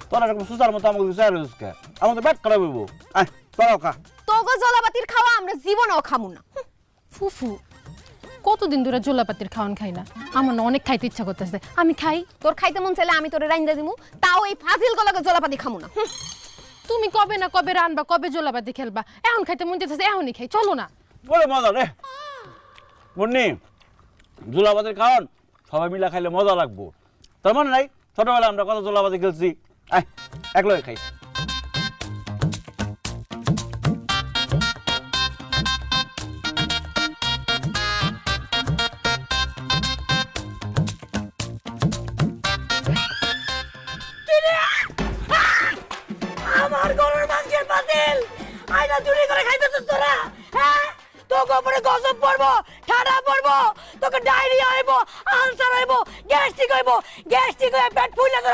তোরা এরকম সুসার মতো আমাকে বিচার হচ্ছে আমাদের ব্যাট করা বইব আয় তোরাও খা তোগো জলাপাতির খাওয়া আমরা জীবনেও খামু না। ফুফু কতদিন ধরে জোলাপাতির খাওয়ান খাই না, আমার না অনেক খাইতে ইচ্ছা করতেছে, আমি খাই। তোর খাইতে মন চাইলে আমি তোরে রাইন্দা দিমু, তাও এই ফাজিল গলাকে জলাপাতি খামু না। তুমি কবে না কবে রানবা, কবে জোলাপাতি খেলবা, এখন খাইতে মন চাইতেছে এখনই খাই, চলো না। বলে মজা রে মুন্নি, জোলাপাতির খাওয়ান সবাই মিলে খাইলে মজা লাগবো। তার মানে নাই ছোটবেলায় আমরা কত জোলাপাতি খেলছি, আয় একলগে খাই। আমার গরুর মাংসের পাতিল আইনা চুরি করে খাইতেছিস তোরা, হ্যাঁ? তোকে উপরে গজব পড়বো, ঠাডা পড়বো, তোকে ডায়রিয়া হইব, আলসার হইব, গ্যাস্ট্রিক হইব, গ্যাস্ট্রিক হয়ে পেট ফুলে